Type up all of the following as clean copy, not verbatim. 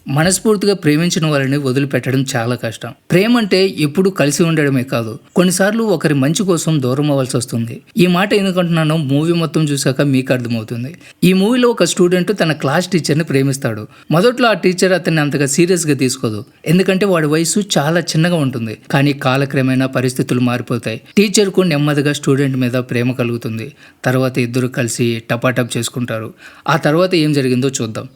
మనస్ఫూర్తిగా ప్రేమించిన వాళ్ళని వదిలిపెట్టడం చాలా కష్టం. ప్రేమ అంటే ఎప్పుడు కలిసి ఉండడమే కాదు, కొన్నిసార్లు ఒకరి మంచి కోసం దూరం అవ్వాల్సి వస్తుంది. ఈ మాట ఎందుకంటున్నానో మూవీ మొత్తం చూసాక మీకు అర్థమవుతుంది. ఈ మూవీలో ఒక స్టూడెంట్ తన క్లాస్ టీచర్ని ప్రేమిస్తాడు. మొదట్లో ఆ టీచర్ అతన్ని అంతగా సీరియస్గా తీసుకోదు, ఎందుకంటే వాడి వయసు చాలా చిన్నగా ఉంటుంది. కానీ కాలక్రమేణా పరిస్థితులు మారిపోతాయి. టీచర్కు నెమ్మదిగా స్టూడెంట్ మీద ప్రేమ కలుగుతుంది. తర్వాత ఇద్దరు కలిసి టపాటప్ చేసుకుంటారు. ఆ తర్వాత ఏం జరిగిందో చూద్దాం.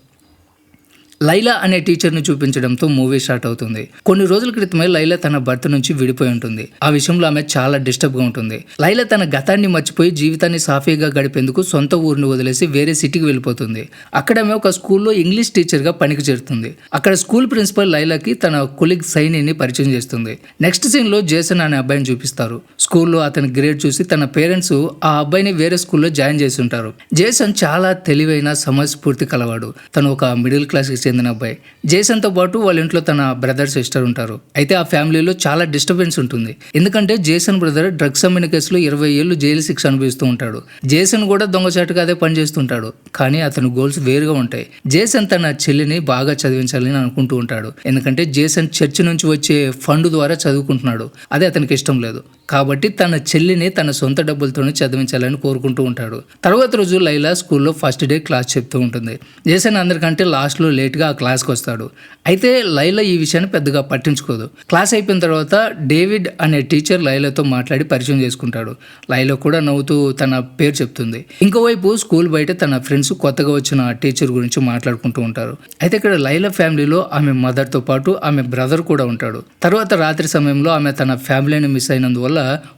లైలా అనే టీచర్ని చూపించడంతో మూవీ స్టార్ట్ అవుతుంది. కొన్ని రోజుల క్రితమే లైలా తన భర్త నుంచి విడిపోయి ఉంటుంది. ఆ విషయంలో ఆమె చాలా డిస్టర్బ్గా ఉంటుంది. లైలా తన గతాన్ని మర్చిపోయి జీవితాన్ని సాఫీగా గడిపేందుకు సొంత ఊరిని వదిలేసి వేరే సిటీకి వెళ్ళిపోతుంది. అక్కడ ఆమె ఒక స్కూల్లో ఇంగ్లీష్ టీచర్గా పనికి చేరుతుంది. అక్కడ స్కూల్ ప్రిన్సిపల్ లైలాకి తన కొలీగ్ సైనీని పరిచయం చేస్తుంది. నెక్స్ట్ సీన్లో జేసన్ అనే అబ్బాయిని చూపిస్తారు. స్కూల్లో అతని గ్రేడ్ చూసి తన పేరెంట్స్ ఆ అబ్బాయిని వేరే స్కూల్లో జాయిన్ చేసి ఉంటారు. జేసన్ చాలా తెలివైన సమయస్ఫూర్తి కలవాడు. తను ఒక మిడిల్ క్లాస్కి చెందిన అబ్బాయి. జేసన్తో పాటు వాళ్ళ ఇంట్లో తన బ్రదర్ సిస్టర్ ఉంటారు. అయితే ఆ ఫ్యామిలీలో చాలా డిస్టర్బెన్స్ ఉంటుంది. ఎందుకంటే జేసన్ బ్రదర్ డ్రగ్స్ అమ్మిన కేసులో 20 ఏళ్ళు జైలు శిక్ష అనుభవిస్తూ ఉంటాడు. జేసన్ కూడా దొంగచాటుగా అదే పని చేస్తుంటాడు. కానీ అతని గోల్స్ వేరుగా ఉంటాయి. జేసన్ తన చెల్లిని బాగా చదివించాలని అనుకుంటూ ఉంటాడు. ఎందుకంటే జేసన్ చర్చి నుంచి వచ్చే ఫండ్ ద్వారా చదువుకుంటున్నాడు. అదే అతనికి ఇష్టం లేదు. కాబట్టి తన చెల్లిని తన సొంత డబ్బులతోనే చదివించాలని కోరుకుంటూ ఉంటాడు. తర్వాత రోజు లైలా స్కూల్లో ఫస్ట్ డే క్లాస్ చెప్తూ ఉంటుంది. జేసన్ అందరికంటే లాస్ట్లో లేట్గా ఆ క్లాస్కి వస్తాడు. అయితే లైలా ఈ విషయాన్ని పెద్దగా పట్టించుకోదు. క్లాస్ అయిపోయిన తర్వాత డేవిడ్ అనే టీచర్ లైలాతో మాట్లాడి పరిచయం చేసుకుంటాడు. లైలా కూడా నవ్వుతూ తన పేరు చెప్తుంది. ఇంకోవైపు స్కూల్ బయట తన ఫ్రెండ్స్ కొత్తగా వచ్చిన టీచర్ గురించి మాట్లాడుకుంటూ ఉంటారు. అయితే ఇక్కడ లైలా ఫ్యామిలీలో ఆమె మదర్తో పాటు ఆమె బ్రదర్ కూడా ఉంటాడు. తర్వాత రాత్రి సమయంలో ఆమె తన ఫ్యామిలీని మిస్ అయినందువల్ల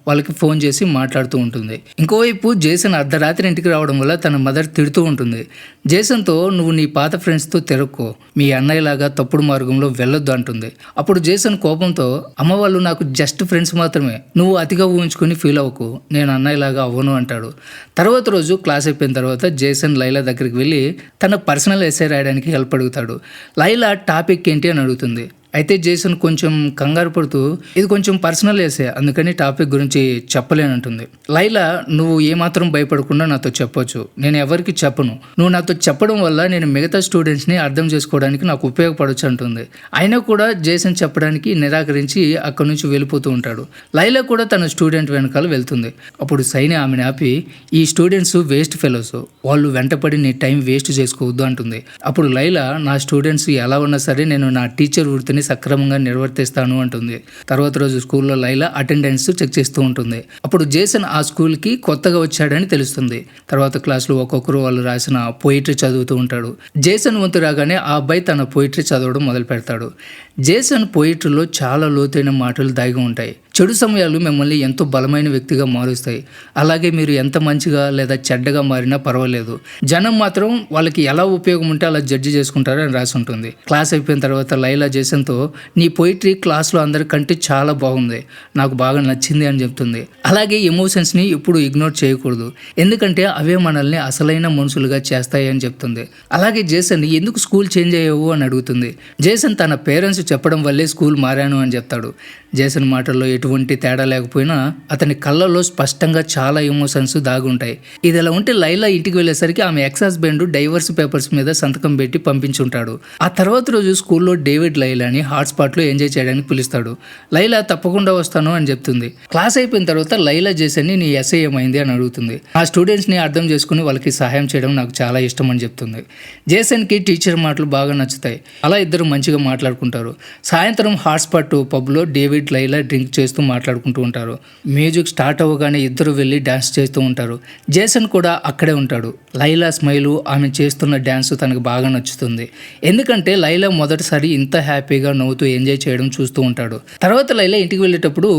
వాళ్ళకి ఫోన్ చేసి మాట్లాడుతూ ఉంటుంది. ఇంకోవైపు జేసన్ అర్ధరాత్రి ఇంటికి రావడం వల్ల తన మదర్ తిడుతూ ఉంటుంది. జేసన్తో నువ్వు నీ పాత ఫ్రెండ్స్తో తిరక్కో, మీ అన్నయ్యలాగా తప్పుడు మార్గంలో వెళ్ళొద్దు అంటుంది. అప్పుడు జేసన్ కోపంతో అమ్మ వాళ్ళు నాకు జస్ట్ ఫ్రెండ్స్ మాత్రమే, నువ్వు అతిగా ఊహించుకొని ఫీల్ అవ్వకు, నేను అన్నయ్యలాగా అవ్వను అంటాడు. తర్వాత రోజు క్లాస్ అయిపోయిన తర్వాత జేసన్ లైలా దగ్గరికి వెళ్ళి తన పర్సనల్ ఎస్సే రాయడానికి హెల్ప్ అడుగుతాడు. లైలా టాపిక్ ఏంటి అని అడుగుతుంది. అయితే జేసన్ కొంచెం కంగారు పడుతూ ఇది కొంచెం పర్సనల్ ఎస్సే, అందుకని టాపిక్ గురించి చెప్పలేనంటుంది. లైలా నువ్వు ఏమాత్రం భయపడకుండా నాతో చెప్పొచ్చు, నేను ఎవరికి చెప్పను, నువ్వు నాతో చెప్పడం వల్ల నేను మిగతా స్టూడెంట్స్ని అర్థం చేసుకోవడానికి నాకు ఉపయోగపడవచ్చు అంటుంది. అయినా కూడా జేసన్ చెప్పడానికి నిరాకరించి అక్కడి నుంచి వెళ్ళిపోతూ ఉంటాడు. లైలా కూడా తన స్టూడెంట్ వెనకాల వెళ్తుంది. అప్పుడు సైని ఆమెను ఆపి ఈ స్టూడెంట్స్ వేస్ట్ ఫెలోస్, వాళ్ళు వెంటపడి నీ టైం వేస్ట్ చేసుకోవద్దు అంటుంది. అప్పుడు లైలా నా స్టూడెంట్స్ ఎలా ఉన్నా సరే నేను నా టీచర్ వృత్తిని సక్రమంగా నిర్వర్తిస్తాను అంటుంది. తర్వాత రోజు స్కూల్లో లైలా అటెండెన్స్ చెక్ చేస్తూ ఉంటుంది. అప్పుడు జేసన్ ఆ స్కూల్కి కొత్తగా వచ్చాడని తెలుస్తుంది. తర్వాత క్లాస్లో ఒక్కొక్కరు వాళ్ళు రాసిన పోయిటరీ చదువుతూ ఉంటాడు. జేసన్ వంతు రాగానే ఆ అబ్బాయి తన పోయిటరీ చదవడం మొదలు పెడతాడు. జేసన్ పోయిటరీలో చాలా లోతైన మాటలు దాగి ఉంటాయి. చెడు సమయాలు మిమ్మల్ని ఎంతో బలమైన వ్యక్తిగా మారుస్తాయి. అలాగే మీరు ఎంత మంచిగా లేదా చెడ్డగా మారినా పర్వాలేదు, జనం మాత్రం వాళ్ళకి ఎలా ఉపయోగం ఉంటే అలా జడ్జి చేసుకుంటారు అని రాసి ఉంటుంది. క్లాస్ అయిపోయిన తర్వాత లైలా జేసన్తో నీ పోయిటరీ క్లాస్లో అందరికంటే చాలా బాగుంది, నాకు బాగా నచ్చింది అని చెప్తుంది. అలాగే ఎమోషన్స్ని ఎప్పుడు ఇగ్నోర్ చేయకూడదు, ఎందుకంటే అవే మనల్ని అసలైన మనుషులుగా చేస్తాయి అని చెప్తుంది. అలాగే జేసన్ ఎందుకు స్కూల్ చేంజ్ అయ్యావు అని అడుగుతుంది. జేసన్ తన పేరెంట్స్ చెప్పడం వల్లే స్కూల్ మారాను అని చెప్తాడు. జేసన్ మాటల్లో ఎటువంటి తేడా లేకపోయినా అతని కళ్ళల్లో స్పష్టంగా చాలా ఎమోషన్స్ దాగుంటాయి. ఇది ఎలా ఉంటే లైలా ఇంటికి వెళ్ళేసరికి ఆమె ఎక్స్ హస్బెండ్ డైవర్స్ పేపర్స్ మీద సంతకం పెట్టి పంపించుంటాడు. ఆ తర్వాత రోజు స్కూల్లో డేవిడ్ లైలాని హాట్స్పాట్లో ఎంజాయ్ చేయడానికి పిలుస్తాడు. లైలా తప్పకుండా వస్తాను అని చెప్తుంది. క్లాస్ అయిపోయిన తర్వాత లైలా జేసన్ని నీ ఎస్ఐ ఏమైంది అని అడుగుతుంది. ఆ స్టూడెంట్స్ని అర్థం చేసుకుని వాళ్ళకి సహాయం చేయడం నాకు చాలా ఇష్టం అని చెప్తుంది. జేసన్కి టీచర్ మాటలు బాగా నచ్చుతాయి. అలా ఇద్దరు మంచిగా మాట్లాడుకుంటారు. సాయంత్రం హాట్స్పాట్ పబ్లో డేవిడ్ లైలా డ్రింక్ చేస్తూ మాట్లాడుకుంటూ ఉంటారు. మ్యూజిక్ స్టార్ట్ అవ్వగానే ఇద్దరు వెళ్ళి డ్యాన్స్ చేస్తూ ఉంటారు. జేసన్ కూడా అక్కడే ఉంటాడు. లైలా స్మైలు, ఆమె చేస్తున్న డ్యాన్స్ తనకు బాగా నచ్చుతుంది. ఎందుకంటే లైలా మొదటిసారి ఇంత హ్యాపీగా నవ్వుతూ ఎంజాయ్ చేయడం చూస్తూ ఉంటాడు. తర్వాత లైలా ఇంటికి వెళ్ళేటప్పుడు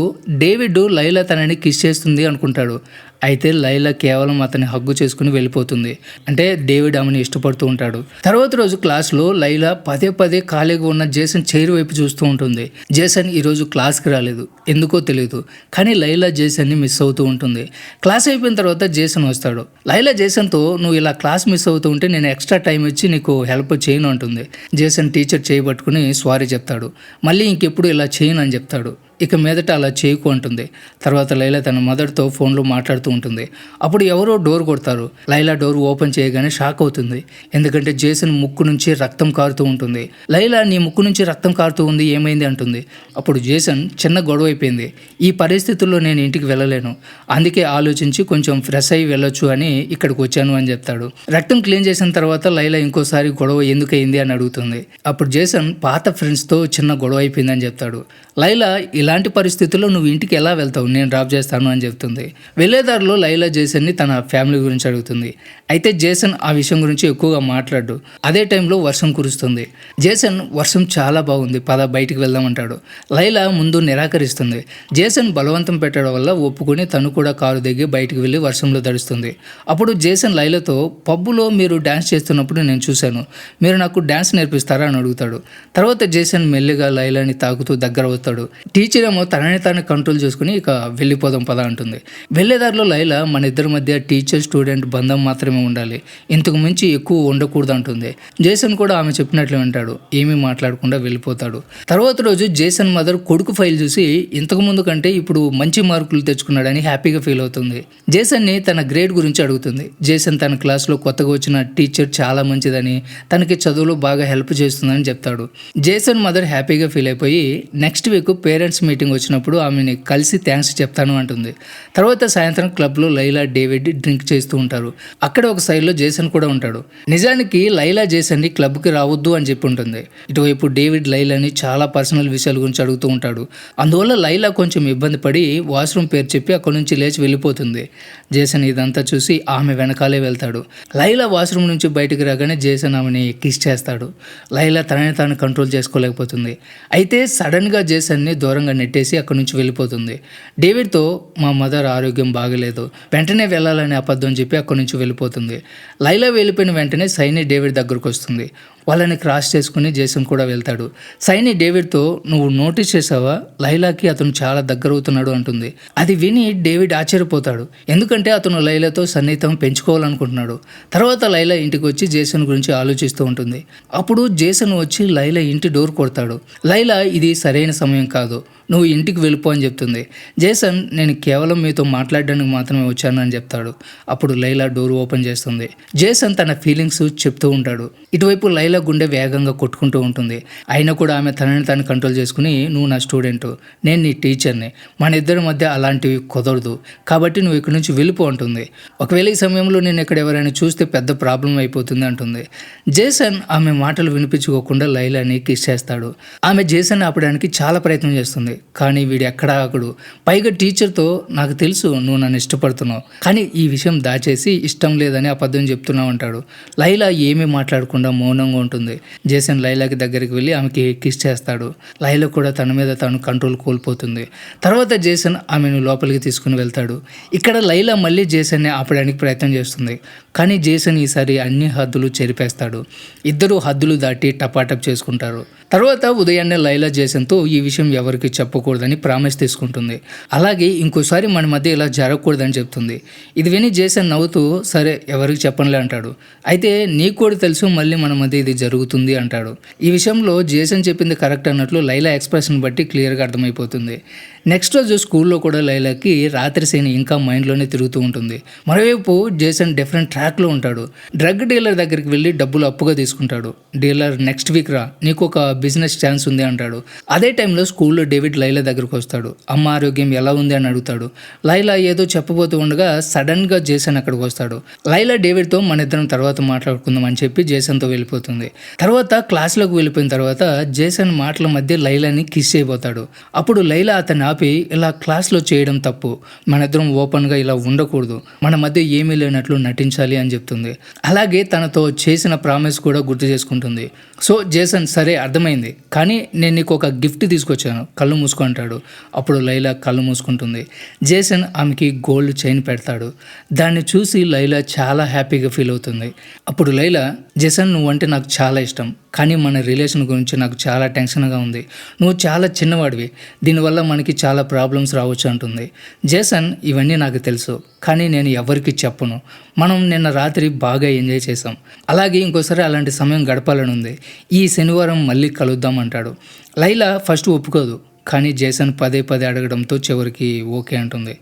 డేవిడ్ లైలా తనని కిస్ చేస్తుంది అనుకుంటాడు. అయితే లైలా కేవలం అతన్ని హగ్గు చేసుకుని వెళ్ళిపోతుంది. అంటే డేవిడ్ ఆమెను ఇష్టపడుతూ ఉంటాడు. తర్వాత రోజు క్లాస్లో లైలా పదే పదే ఖాళీగా ఉన్న జేసన్ చైర్ వైపు చూస్తూ ఉంటుంది. జేసన్ ఈరోజు క్లాస్కి రాలేదు, ఎందుకో తెలియదు, కానీ లైలా జేసన్ని మిస్ అవుతూ ఉంటుంది. క్లాస్ అయిపోయిన తర్వాత జేసన్ వస్తాడు. లైలా జేసన్తో నువ్వు ఇలా క్లాస్ మిస్ అవుతూ ఉంటే నేను ఎక్స్ట్రా టైం ఇచ్చి నీకు హెల్ప్ చేయను అంటుంది. జేసన్ టీచర్ చేయబట్టుకుని సారీ చెప్తాడు. మళ్ళీ ఇంకెప్పుడు ఇలా చేయను అని చెప్తాడు. ఇక మీదట అలా చేయకు అంటుంది. తర్వాత లైలా తన మదర్తో ఫోన్లో మాట్లాడుతూ ఉంటుంది. అప్పుడు ఎవరో డోర్ కొడతారు. లైలా డోర్ ఓపెన్ చేయగానే షాక్ అవుతుంది. ఎందుకంటే జేసన్ ముక్కు నుంచి రక్తం కారుతూ ఉంటుంది. లైలా నీ ముక్కు నుంచి రక్తం కారుతూ ఉంది, ఏమైంది అంటుంది. అప్పుడు జేసన్ చిన్న గొడవ అయిపోయింది, ఈ పరిస్థితుల్లో నేను ఇంటికి వెళ్ళలేను, అందుకే ఆలోచించి కొంచెం ఫ్రెష్ అయ్యి వెళ్ళొచ్చు అని ఇక్కడికి వచ్చాను అని చెప్తాడు. రక్తం క్లీన్ చేసిన తర్వాత లైలా ఇంకోసారి గొడవ ఎందుకయింది అని అడుగుతుంది. అప్పుడు జేసన్ పాత ఫ్రెండ్స్తో చిన్న గొడవ అయిపోయిందని చెప్తాడు. లైలా ఇలాంటి పరిస్థితుల్లో నువ్వు ఇంటికి ఎలా వెళ్తావు, నేను డ్రాప్ చేస్తాను అని చెప్తుంది. వెళ్ళేదారిలో లైలా జేసన్ని తన ఫ్యామిలీ గురించి అడుగుతుంది. అయితే జేసన్ ఆ విషయం గురించి ఎక్కువగా మాట్లాడు. అదే టైంలో వర్షం కురుస్తుంది. జేసన్ వర్షం చాలా బాగుంది, పద బయటికి వెళ్దామంటాడు. లైలా ముందు నిరాకరిస్తుంది. జేసన్ బలవంతం పెట్టడం వల్ల ఒప్పుకొని తను కూడా కారు దిగి బయటికి వెళ్ళి వర్షంలో తడుస్తుంది. అప్పుడు జేసన్ లైలాతో పబ్బులో మీరు డ్యాన్స్ చేస్తున్నప్పుడు నేను చూశాను, మీరు నాకు డ్యాన్స్ నేర్పిస్తారా అని అడుగుతాడు. తర్వాత జేసన్ మెల్లిగా లైలాని తాకుతూ దగ్గర అవుతాడు. టీచర్ ఏమో తనని తాను కంట్రోల్ చేసుకుని ఇక వెళ్ళిపోదాం పద అంటుంది. వెళ్ళేదారిలో లైలా మన ఇద్దరి మధ్య టీచర్ స్టూడెంట్ బంధం మాత్రమే ఉండాలి, ఇంతకు మించి ఎక్కువ ఉండకూడదు అంటుంది. జేసన్ కూడా ఆమె చెప్పినట్లు వింటాడు, ఏమీ మాట్లాడకుండా వెళ్ళిపోతాడు. తర్వాత రోజు జేసన్ మదర్ కొడుకు ఫైల్ చూసి ఇంతకు ముందు కంటే ఇప్పుడు మంచి మార్కులు తెచ్చుకున్నాడని హ్యాపీగా ఫీల్ అవుతుంది. జేసన్ని తన గ్రేడ్ గురించి అడుగుతుంది. జేసన్ తన క్లాస్లో కొత్తగా వచ్చిన టీచర్ చాలా మంచిదని, తనకి చదువులో బాగా హెల్ప్ చేస్తుందని చెప్తాడు. జేసన్ మదర్ హ్యాపీగా ఫీల్ అయిపోయి నెక్స్ట్ వీక్ పేరెంట్స్ మీటింగ్ వచ్చినప్పుడు ఆమెని కలిసి థ్యాంక్స్ చెప్తాను అంటుంది. తర్వాత సాయంత్రం క్లబ్లో లైలా డేవిడ్ డ్రింక్ చేస్తూ ఉంటారు. అక్కడ ఒక సైడ్లో జేసన్ కూడా ఉంటాడు. నిజానికి లైలా జేసన్ని క్లబ్కి రావద్దు అని చెప్పి ఉంటుంది. ఇటువైపు డేవిడ్ లైలాని చాలా పర్సనల్ విషయాల గురించి అడుగుతూ ఉంటాడు. అందువల్ల లైలా కొంచెం ఇబ్బంది పడి వాష్రూమ్ పేరు చెప్పి అక్కడి నుంచి లేచి వెళ్ళిపోతుంది. జేసన్ ఇదంతా చూసి ఆమె వెనకాలే వెళ్తాడు. లైలా వాష్రూమ్ నుంచి బయటికి రాగానే జేసన్ ఆమెని కిస్ చేస్తాడు. లైలా తనని తాను కంట్రోల్ చేసుకోలేకపోతుంది. అయితే సడన్గా జేసన్ని దూరంగా నెట్టేసి అక్కడి నుంచి వెళ్ళిపోతుంది. డేవిడ్తో మా మదర్ ఆరోగ్యం బాగలేదు, వెంటనే వెళ్ళాలని అబద్ధం చెప్పి అక్కడి నుంచి వెళ్ళిపోతుంది. లైలా వెళ్ళిపోయిన వెంటనే సైని డేవిడ్ దగ్గరకు వస్తుంది. వాళ్ళని క్రాస్ చేసుకుని జేసన్ కూడా వెళ్తాడు. సైని డేవిడ్తో నువ్వు నోటీస్ చేసావా, లైలాకి అతను చాలా దగ్గర అవుతున్నాడు అంటుంది. అది విని డేవిడ్ ఆశ్చర్యపోతాడు, ఎందుకంటే అతను లైలాతో సన్నిహితం పెంచుకోవాలనుకుంటున్నాడు. తర్వాత లైలా ఇంటికి వచ్చి జేసన్ గురించి ఆలోచిస్తూ ఉంటుంది. అప్పుడు జేసన్ వచ్చి లైలా ఇంటి డోర్ కొడతాడు. లైలా ఇది సరైన సమయం కాదు, నువ్వు ఇంటికి వెళ్ళిపో అని చెప్తుంది. జేసన్ నేను కేవలం మీతో మాట్లాడడానికి మాత్రమే వచ్చాను అని చెప్తాడు. అప్పుడు లైలా డోర్ ఓపెన్ చేస్తుంది. జేసన్ తన ఫీలింగ్స్ చెప్తూ ఉంటాడు. ఇటువైపు లైలా గుండె వేగంగా కొట్టుకుంటూ ఉంటుంది. అయినా కూడా ఆమె తనని తాను కంట్రోల్ చేసుకుని నువ్వు నా స్టూడెంట్, నేను నీ టీచర్ని, మన ఇద్దరి మధ్య అలాంటివి కుదరదు, కాబట్టి నువ్వు ఇక్కడి నుంచి వెళ్ళిపో అంటుంది. ఒకవేళ ఈ సమయంలో నేను ఇక్కడ ఎవరైనా చూస్తే పెద్ద ప్రాబ్లం అయిపోతుంది అంటుంది. జేసన్ ఆమె మాటలు వినిపించుకోకుండా లైలాని కిస్ చేస్తాడు. ఆమె జేసన్ ఆపడానికి చాలా ప్రయత్నం చేస్తుంది, కానీ వీడు ఎక్కడా ఆగడు. పైగా టీచర్తో నాకు తెలుసు నువ్వు నన్ను ఇష్టపడుతున్నావు, కానీ ఈ విషయం దాచేసి ఇష్టం లేదని అబద్ధం చెప్తున్నావు అంటాడు. లైలా ఏమీ మాట్లాడకుండా మౌనంగా ఉంటుంది. జేసన్ లైలాకి దగ్గరికి వెళ్ళి ఆమెకి కిస్ చేస్తాడు. లైలా కూడా తన మీద తాను కంట్రోల్ కోల్పోతుంది. తర్వాత జేసన్ ఆమెను లోపలికి తీసుకుని వెళ్తాడు. ఇక్కడ లైలా మళ్ళీ జేసన్ని ఆపడానికి ప్రయత్నం చేస్తుంది, కానీ జేసన్ ఈసారి అన్ని హద్దులు చెరిపేస్తాడు. ఇద్దరు హద్దులు దాటి టపాటప్ చేసుకుంటారు. తర్వాత ఉదయాన్నే లైలా జేసన్తో ఈ విషయం ఎవరికి చెప్పకూడదని ప్రామిస్ తీసుకుంటుంది. అలాగే ఇంకోసారి మన మధ్య ఇలా జరగకూడదని చెప్తుంది. ఇది విని జేసన్ నవ్వుతూ సరే ఎవరికి చెప్పనులే అంటాడు. అయితే నీకు కూడా తెలుసు మళ్ళీ మన మధ్య ఇది జరుగుతుంది అంటాడు. ఈ విషయంలో జేసన్ చెప్పింది కరెక్ట్ అన్నట్లు లైలా ఎక్స్ప్రెషన్ బట్టి క్లియర్గా అర్థమైపోతుంది. నెక్స్ట్ రోజు స్కూల్లో కూడా లైలాకి రాత్రి సీన్ ఇంకా మైండ్లోనే తిరుగుతూ ఉంటుంది. మరోవైపు జేసన్ డిఫరెంట్ ట్రాక్లో ఉంటాడు. డ్రగ్ డీలర్ దగ్గరికి వెళ్ళి డబ్బులు అప్పుగా తీసుకుంటాడు. డీలర్ నెక్స్ట్ వీక్ రా, నీకు ఒక బిజినెస్ ఛాన్స్ ఉంది అంటాడు. అదే టైంలో స్కూల్లో డేవిడ్ లైలా దగ్గరకు వస్తాడు. అమ్మ ఆరోగ్యం ఎలా ఉంది అని అడుగుతాడు. లైలా ఏదో చెప్పబోతూ ఉండగా సడన్గా జేసన్ అక్కడికి వస్తాడు. లైలా డేవిడ్తో మన ఇద్దరం తర్వాత మాట్లాడుకుందాం అని చెప్పి జేసన్తో వెళ్ళిపోతుంది. తర్వాత క్లాస్లోకి వెళ్ళిపోయిన తర్వాత జేసన్ మాటల మధ్య లైలాని కిస్ చేయబోతాడు. అప్పుడు లైలా అతన్ని ఆపి ఇలా క్లాస్లో చేయడం తప్పు, మన ఇద్దరం ఓపెన్గా ఇలా ఉండకూడదు, మన మధ్య ఏమీ లేనట్లు నటించాలి అని చెప్తుంది. అలాగే తనతో చేసిన ప్రామిస్ కూడా గుర్తు చేసుకుంటుంది. సో జేసన్ సరే అర్థమైంది, కానీ నేను నీకు ఒక గిఫ్ట్ తీసుకొచ్చాను, కళ్ళు మూసుకో అంటాడు. అప్పుడు లైలా కళ్ళు మూసుకుంటుంది. జేసన్ ఆమెకి గోల్డ్ చైన్ పెడతాడు. దాన్ని చూసి లైలా చాలా హ్యాపీగా ఫీల్ అవుతుంది. అప్పుడు లైలా జేసన్ నువ్వంటే నాకు చాలా ఇష్టం, కానీ మన రిలేషన్ గురించి నాకు చాలా టెన్షన్గా ఉంది, నువ్వు చాలా చిన్నవాడివి, దీనివల్ల మనకి చాలా ప్రాబ్లమ్స్ రావచ్చు అంటుంది. జేసన్ ఇవన్నీ నాకు తెలుసు, కానీ నేను ఎవరికి చెప్పను, మనం నిన్న రాత్రి బాగా ఎంజాయ్ చేసాం, అలాగే ఇంకోసారి అలాంటి సమయం గడపాలని ఉంది, ఈ శనివారం మళ్ళీ కలుద్దాం అంటాడు. లైలా ఫస్ట్ ఒప్పుకోదు, కానీ జేసన్ పదే పదే అడగడంతో చివరికి ఓకే అంటుంది.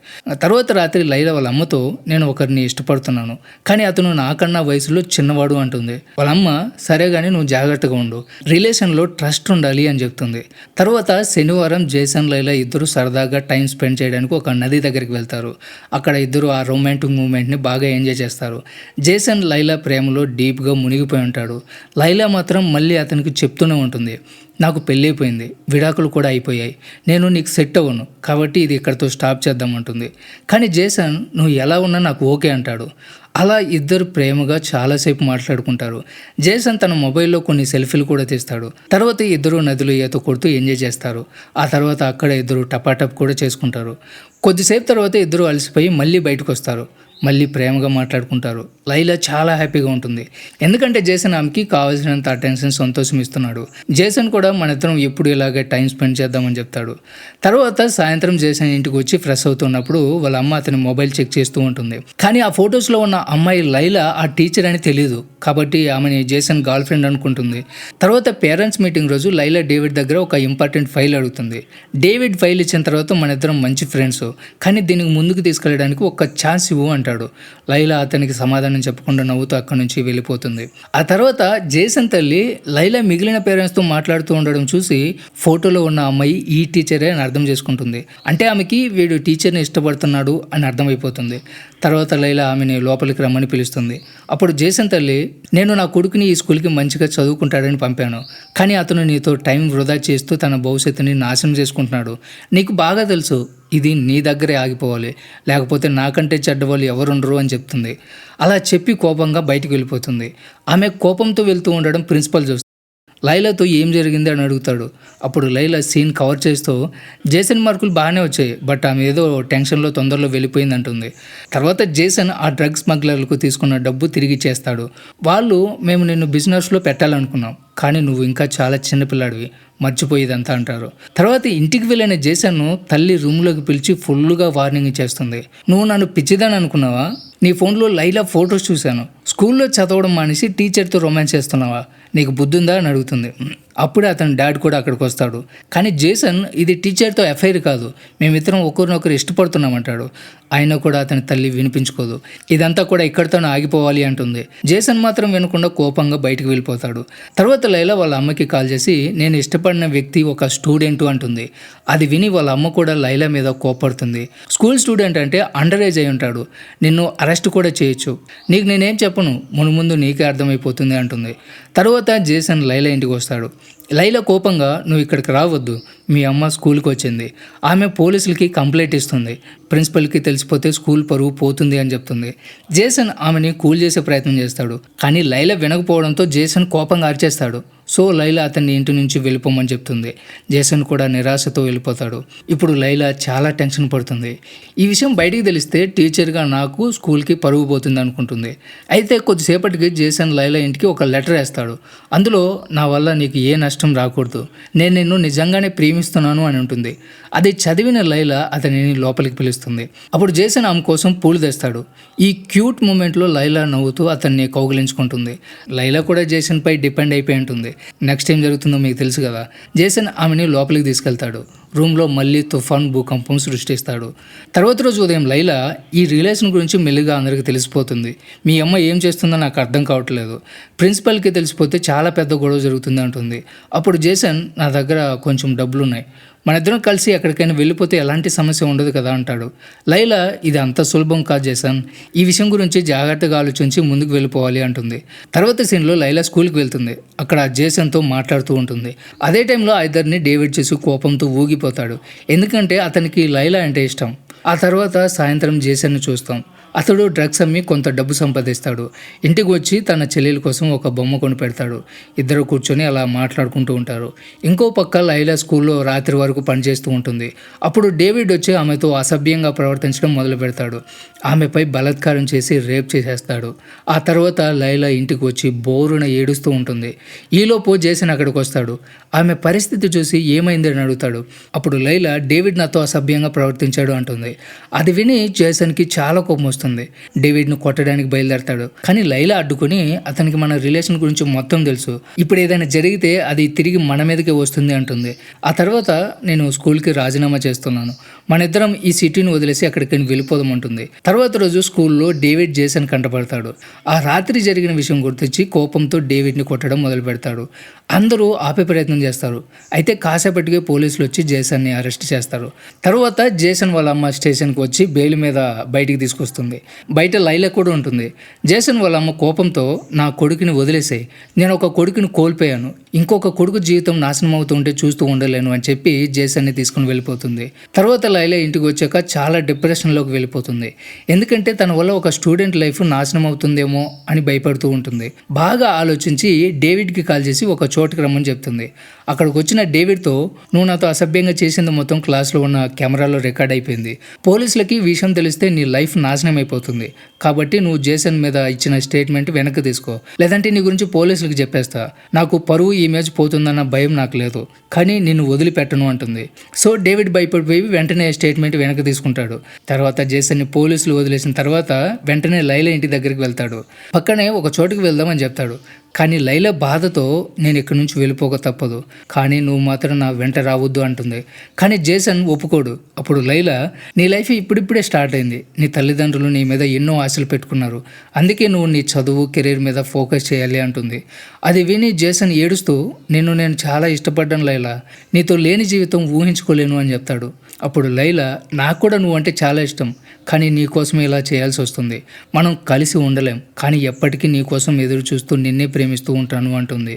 తర్వాత రాత్రి లైలా వాళ్ళ అమ్మతో నేను ఒకరిని ఇష్టపడుతున్నాను, కానీ అతను నాకన్నా వయసులో చిన్నవాడు అంటుంది. వాళ్ళ అమ్మ సరే కానీ నువ్వు జాగ్రత్తగా ఉండు, రిలేషన్లో ట్రస్ట్ ఉండాలి అని చెప్తుంది. తర్వాత శనివారం జేసన్ లైలా ఇద్దరు సరదాగా టైం స్పెండ్ చేయడానికి ఒక నది దగ్గరికి వెళ్తారు. అక్కడ ఇద్దరు ఆ రొమాంటిక్ మూమెంట్ని బాగా ఎంజాయ్ చేస్తారు. జేసన్ లైలా ప్రేమలో డీప్గా మునిగిపోయి ఉంటాడు. లైలా మాత్రం మళ్ళీ అతనికి చెప్తూనే ఉంటుంది, నాకు పెళ్ళైపోయింది, విడాకులు కూడా అయిపోయాయి, నేను నీకు సెట్ అవ్వను, కాబట్టి ఇది ఇక్కడితో స్టాప్ చేద్దామంటుంది. కానీ జేసన్ నువ్వు ఎలా ఉన్నా నాకు ఓకే అంటాడు. అలా ఇద్దరు ప్రేమగా చాలాసేపు మాట్లాడుకుంటారు. జేసన్ తన మొబైల్లో కొన్ని సెల్ఫీలు కూడా తీస్తాడు. తర్వాత ఇద్దరు నదిలో ఈత కొడుతూ ఎంజాయ్ చేస్తారు. ఆ తర్వాత అక్కడ ఇద్దరు టపాటప్ కూడా చేసుకుంటారు. కొద్దిసేపు తర్వాత ఇద్దరు అలసిపోయి మళ్ళీ బయటకు వస్తారు. మళ్ళీ ప్రేమగా మాట్లాడుకుంటారు. లైలా చాలా హ్యాపీగా ఉంటుంది, ఎందుకంటే జేసన్ ఆమెకి కావాల్సినంత అటెన్షన్, సంతోషం ఇస్తున్నాడు. జేసన్ కూడా మన ఇద్దరం ఎప్పుడు ఇలాగే టైం స్పెండ్ చేద్దామని చెప్తాడు. తర్వాత సాయంత్రం జేసన్ ఇంటికి వచ్చి ఫ్రెష్ అవుతున్నప్పుడు వాళ్ళ అమ్మ అతని మొబైల్ చెక్ చేస్తూ ఉంటుంది. కానీ ఆ ఫొటోస్లో ఉన్న అమ్మాయి లైలా ఆ టీచర్ అని తెలియదు, కాబట్టి ఆమెని జేసన్ గర్ల్ ఫ్రెండ్ అనుకుంటుంది. తర్వాత పేరెంట్స్ మీటింగ్ రోజు లైలా డేవిడ్ దగ్గర ఒక ఇంపార్టెంట్ ఫైల్ అడుగుతుంది. డేవిడ్ ఫైల్ ఇచ్చిన తర్వాత మన ఇద్దరం మంచి ఫ్రెండ్స్, కానీ దీనికి ముందుకు తీసుకెళ్ళడానికి ఒక ఛాన్స్ ఇవ్వు అంటాడు. లైలా అతనికి సమాధానం చెప్పకుండా నవ్వుతూ అక్కడి నుంచి వెళ్ళిపోతుంది. ఆ తర్వాత జేసన్ తల్లి లైలా మిగిలిన పేరెంట్స్తో మాట్లాడుతూ ఉండడం చూసి ఫోటోలో ఉన్న అమ్మాయి ఈ టీచరే అని అర్థం చేసుకుంటుంది. అంటే ఆమెకి వీడు టీచర్ని ఇష్టపడుతున్నాడు అని అర్థమైపోతుంది. తర్వాత లైలా ఆమెని లోపలికి రమ్మని పిలుస్తుంది. అప్పుడు జేసన్ తల్లి, నేను నా కొడుకుని ఈ స్కూల్కి మంచిగా చదువుకుంటాడని పంపాను, కానీ అతను నీతో టైం వృధా చేస్తూ తన భవిష్యత్తుని నాశనం చేసుకుంటున్నాడు. నీకు బాగా తెలుసు ఇది నీ దగ్గరే ఆగిపోవాలి, లేకపోతే నాకంటే చెడ్డవాళ్ళు ఎవరుండరు అని చెప్తుంది. అలా చెప్పి కోపంగా బయటికి వెళ్ళిపోతుంది. ఆమె కోపంతో వెళ్తూ ఉండడం ప్రిన్సిపల్ చూస్తుంది. లైలాతో ఏం జరిగింది అని అడుగుతాడు. అప్పుడు లైలా సీన్ కవర్ చేస్తూ జేసన్ మార్కులు బాగానే వచ్చాయి, బట్ ఆమె ఏదో టెన్షన్లో తొందరలో వెళ్ళిపోయింది అంటుంది. తర్వాత జేసన్ ఆ డ్రగ్ స్మగ్లర్లకు తీసుకున్న డబ్బు తిరిగి ఇచ్చేస్తాడు. వాళ్ళు మేము నిన్ను బిజినెస్లో పెట్టాలనుకున్నాం, కానీ నువ్వు ఇంకా చాలా చిన్నపిల్లాడివి, మర్చిపోయేదంతా అంటారు. తర్వాత ఇంటికి వెళ్ళిన జేసన్ను తల్లి రూమ్లోకి పిలిచి ఫుల్గా వార్నింగ్ ఇచ్చేస్తుంది. నువ్వు నన్ను పిచ్చిదని అనుకున్నావా? నీ ఫోన్లో లైలా ఫొటోస్ చూశాను, స్కూల్లో చదవడం మానేసి టీచర్తో రొమాన్స్ చేస్తున్నావా, నీకు బుద్ధి ఉందా అని అడుగుతుంది. అప్పుడే అతని డాడ్ కూడా అక్కడికి వస్తాడు. కానీ జేసన్ ఇది టీచర్తో ఎఫ్ఐఆర్ కాదు, మేమిద్దరం ఒకరినొకరు ఇష్టపడుతున్నామంటాడు. అయినా కూడా అతని తల్లి వినిపించుకోదు. ఇదంతా కూడా ఇక్కడితోనే ఆగిపోవాలి అంటుంది. జేసన్ మాత్రం వినకుండా కోపంగా బయటికి వెళ్ళిపోతాడు. తర్వాత లైలా వాళ్ళ అమ్మకి కాల్ చేసి నేను ఇష్టపడిన వ్యక్తి ఒక స్టూడెంట్ అంటుంది. అది విని వాళ్ళ అమ్మ కూడా లైలా మీద కోపడుతుంది. స్కూల్ స్టూడెంట్ అంటే అండర్ ఏజ్ అయి ఉంటాడు, నిన్ను అరెస్ట్ కూడా చేయొచ్చు, నీకు నేనేం చెప్పను, ముందు నీకే అర్థమైపోతుంది అంటుంది. తర్వాత జేసన్ లైలా ఇంటికి వస్తాడు. లైలా కోపంగా నువ్వు ఇక్కడికి రావద్దు, మీ అమ్మ స్కూల్కి వచ్చింది, ఆమె పోలీసులకి కంప్లైంట్ ఇస్తుంది, ప్రిన్సిపల్కి తెలిసిపోతే స్కూల్ పరువు పోతుంది అని చెప్తుంది. జేసన్ ఆమెని కూల్ చేసే ప్రయత్నం చేస్తాడు, కానీ లైలా వినకపోవడంతో జేసన్ కోపంగా అరిచేస్తాడు. సో లైలా అతన్ని ఇంటి నుంచి వెళ్ళిపోమని చెప్తుంది. జేసన్ కూడా నిరాశతో వెళ్ళిపోతాడు. ఇప్పుడు లైలా చాలా టెన్షన్ పడుతుంది. ఈ విషయం బయటికి తెలిస్తే టీచర్గా నాకు స్కూల్కి పరువు పోతుంది అనుకుంటుంది. అయితే కొద్దిసేపటికి జేసన్ లైలా ఇంటికి ఒక లెటర్ వేస్తాడు. అందులో నా వల్ల నీకు ఏ నష్టం రాకూడదు, నేను నిన్ను నిజంగానే ప్రేమిస్తున్నాను అని ఉంటుంది. అది చదివిన లైలా అతనిని లోపలికి పిలుస్తుంది. అప్పుడు జేసన్ ఆమె కోసం పూలు తెస్తాడు. ఈ క్యూట్ మూమెంట్లో లైలా నవ్వుతూ అతన్ని కౌగిలించుకుంటుంది. లైలా కూడా జేసన్పై డిపెండ్ అయిపోయి ఉంటుంది. నెక్స్ట్ ఏం జరుగుతుందో మీకు తెలుసు కదా. జేసన్ ఆమెని లోపలికి తీసుకెళ్తాడు. రూమ్లో మళ్ళీ తుఫాన్, భూకంపం సృష్టిస్తాడు. తర్వాత రోజు ఉదయం లైలా ఈ రిలేషన్ గురించి మెల్లిగా అందరికీ తెలిసిపోతుంది. మీ అమ్మ ఏం చేస్తుందో నాకు అర్థం కావట్లేదు, ప్రిన్సిపల్కి తెలిసిపోతే చాలా పెద్ద గొడవ జరుగుతుంది అంటుంది. అప్పుడు జేసన్ నా దగ్గర కొంచెం డబ్బులు ఉన్నాయి, మన ఇద్దరం కలిసి ఎక్కడికైనా వెళ్ళిపోతే ఎలాంటి సమస్య ఉండదు కదా అంటాడు. లైలా ఇది అంత సులభం కాదు జేసన్, ఈ విషయం గురించి జాగ్రత్తగా ఆలోచించి ముందుకు వెళ్ళిపోవాలి అంటుంది. తర్వాత సీన్లో లైలా స్కూల్కి వెళ్తుంది. అక్కడ జేసన్తో మాట్లాడుతూ ఉంటుంది. అదే టైంలో ఆ ఇద్దరిని డేవిడ్ చేసి కోపంతో ఊగిపోతాడు, ఎందుకంటే అతనికి లైలా అంటే ఇష్టం. ఆ తర్వాత సాయంత్రం జేసన్ని చూస్తాం. అతడు డ్రగ్స్ అమ్మి కొంత డబ్బు సంపాదిస్తాడు. ఇంటికి వచ్చి తన చెల్లెల కోసం ఒక బొమ్మ కొని పెడతాడు. ఇద్దరు కూర్చొని అలా మాట్లాడుకుంటూ ఉంటారు. ఇంకో పక్క లైలా స్కూల్లో రాత్రి వరకు పనిచేస్తూ ఉంటుంది. అప్పుడు డేవిడ్ వచ్చి ఆమెతో అసభ్యంగా ప్రవర్తించడం మొదలు పెడతాడు. ఆమెపై బలాత్కారం చేసి రేప్ చేసేస్తాడు. ఆ తర్వాత లైలా ఇంటికి వచ్చి బోరున ఏడుస్తూ ఉంటుంది. ఈలోపు జేసన్ అక్కడికి వస్తాడు. ఆమె పరిస్థితి చూసి ఏమైంది అని అడుగుతాడు. అప్పుడు లైలా డేవిడ్ నాతో అసభ్యంగా ప్రవర్తించాడు అంటుంది. అది విని జేసన్కి చాలా కోపం వస్తుంది. వస్తుంది. డేవిడ్ను కొట్టడానికి బయలుదేరతాడు. కానీ లైలా అడ్డుకొని అతనికి మన రిలేషన్ గురించి మొత్తం తెలుసు, ఇప్పుడు ఏదైనా జరిగితే అది తిరిగి మన మీదకే వస్తుంది అంటుంది. ఆ తర్వాత నేను స్కూల్కి రాజీనామా చేస్తున్నాను, మన ఇద్దరం ఈ సిటీని వదిలేసి అక్కడికి వెళ్ళిపోదామంటుంది. తర్వాత రోజు స్కూల్లో డేవిడ్ జేసన్ కంటపడతాడు. ఆ రాత్రి జరిగిన విషయం గుర్తొచ్చి కోపంతో డేవిడ్ని కొట్టడం మొదలు పెడతాడు. అందరూ ఆపే ప్రయత్నం చేస్తారు. అయితే కాసేపటికే పోలీసులు వచ్చి జేసన్ని అరెస్ట్ చేస్తారు. తర్వాత జేసన్ వాళ్ళ అమ్మ స్టేషన్కి వచ్చి బెయిల్ మీద బయటికి తీసుకొస్తుంది. బయట లైలా కూడా ఉంటుంది. జేసన్ వాళ్ళ అమ్మ కోపంతో, నా కొడుకుని వదిలేసాయి, నేను ఒక కొడుకుని కోల్పోయాను, ఇంకొక కొడుకు జీవితం నాశనం అవుతుంటే చూస్తూ ఉండలేను అని చెప్పి జేసన్ని తీసుకుని వెళ్ళిపోతుంది. తర్వాత లైలా ఇంటికి వచ్చాక చాలా డిప్రెషన్లోకి వెళ్ళిపోతుంది. ఎందుకంటే తన వల్ల ఒక స్టూడెంట్ లైఫ్ నాశనం అవుతుందేమో అని భయపడుతూ ఉంటుంది. బాగా ఆలోచించి డేవిడ్కి కాల్ చేసి ఒక చోటుకి రమ్మని చెప్తుంది. అక్కడికి వచ్చిన డేవిడ్తో, నువ్వు నాతో అసభ్యంగా చేసింది మొత్తం క్లాస్లో ఉన్న కెమెరాలో రికార్డ్ అయిపోయింది, పోలీసులకి విషయం తెలిస్తే నీ లైఫ్ నాశనం అయిపోతుంది, కాబట్టి నువ్వు జేసన్ మీద ఇచ్చిన స్టేట్మెంట్ వెనక్కి తీసుకో, లేదంటే నీ గురించి పోలీసులకు చెప్పేస్తా, నాకు పరువు ఇమేజ్ పోతుందన్న భయం నాకు లేదు, కానీ నిన్ను వదిలిపెట్టను అంటుంది. సో డేవిడ్ భయపడిపోయి వెంటనే స్టేట్మెంట్ వెనక్కి తీసుకుంటాడు. తర్వాత జేసన్ని పోలీసులు వదిలేసిన తర్వాత వెంటనే లైలా ఇంటి దగ్గరికి వెళ్తాడు. పక్కనే ఒక చోటుకి వెళ్దామని చెప్తాడు. కానీ లైలా బాధతో, నేను ఇక్కడి నుంచి వెళ్ళిపోక తప్పదు, కానీ నువ్వు మాత్రం నా వెంట రావద్దు అంటుంది. కానీ జేసన్ ఒప్పుకోడు. అప్పుడు లైలా, నీ లైఫ్ ఇప్పుడిప్పుడే స్టార్ట్ అయింది, నీ తల్లిదండ్రులు నీ మీద ఎన్నో ఆశలు పెట్టుకున్నారు, అందుకే నువ్వు నీ చదువు కెరీర్ మీద ఫోకస్ చేయాలి అంటుంది. అది విని జేసన్ ఏడుస్తూ, నేను చాలా ఇష్టపడ్డాను లైలా, నీతో లేని జీవితం ఊహించుకోలేను అని చెప్తాడు. అప్పుడు లైలా, నాకు కూడా నువ్వంటే చాలా ఇష్టం, కానీ నీకోసమే ఇలా చేయాల్సి వస్తుంది, మనం కలిసి ఉండలేం, కానీ ఎప్పటికీ నీకోసం ఎదురు చూస్తూ నిన్నే ప్రేమిస్తూ ఉంటాను అంటుంది.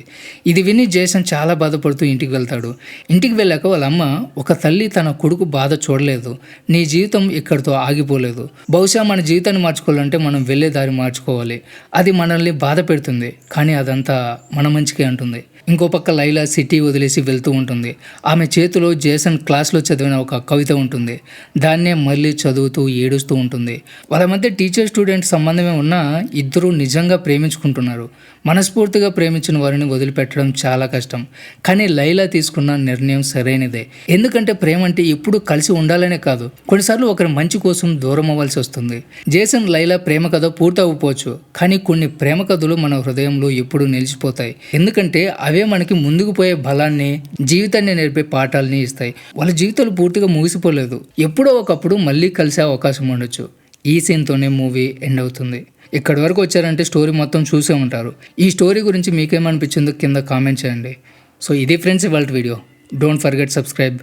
ఇది విని జేసన్ చాలా బాధపడుతూ ఇంటికి వెళ్తాడు. ఇంటికి వెళ్ళాక వాళ్ళ అమ్మ, ఒక తల్లి తన కొడుకు బాధ చూడలేదు, నీ జీవితం ఇక్కడితో ఆగిపోలేదు, బహుశా మన జీవితాన్ని మార్చుకోవాలంటే మనం వెళ్ళే దారి మార్చుకోవాలి, అది మనల్ని బాధ పెడుతుంది, కానీ అదంతా మన మంచికే అంటుంది. ఇంకో పక్క లైలా సిటీ వదిలేసి వెళ్తూ ఉంటుంది. ఆమె చేతిలో జేసన్ క్లాస్లో చదివిన ఒక కవిత ఉంటుంది. దాన్నే మళ్ళీ చదువుతూ ఏడుస్తూ ఉంటుంది. వాళ్ళ మధ్య టీచర్ స్టూడెంట్ సంబంధమే ఉన్నా ఇద్దరూ నిజంగా ప్రేమించుకుంటున్నారు. మనస్ఫూర్తిగా ప్రేమించిన వారిని వదిలిపెట్టడం చాలా కష్టం, కానీ లైలా తీసుకున్న నిర్ణయం సరైనదే. ఎందుకంటే ప్రేమ అంటే ఎప్పుడు కలిసి ఉండాలనే కాదు, కొన్నిసార్లు ఒకరి మంచి కోసం దూరం అవ్వాల్సి వస్తుంది. జేసన్ లైలా ప్రేమ కథ పూర్తి అవ్వకపోవచ్చు, కానీ కొన్ని ప్రేమ కథలు మన హృదయంలో ఎప్పుడు నిలిచిపోతాయి. ఎందుకంటే అవే మనకి ముందుకు పోయే బలాన్ని, జీవితాన్ని నేర్పే పాఠాలని ఇస్తాయి. వాళ్ళ జీవితాలు పూర్తిగా ముగిసిపోలేదు, ఎప్పుడో ఒకప్పుడు మళ్ళీ కలిసే అవకాశం ఉండొచ్చు. ఈ సీన్తోనే మూవీ ఎండ్ అవుతుంది. ఇక్కడి వరకు వచ్చారంటే స్టోరీ మొత్తం చూసే ఉంటారు. ఈ స్టోరీ గురించి మీకేమనిపించిందో కింద కామెంట్ చేయండి. సో ఇది ఫ్రెండ్స్ ఇవాళ video. Don't forget subscribe.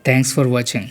Thanks for watching.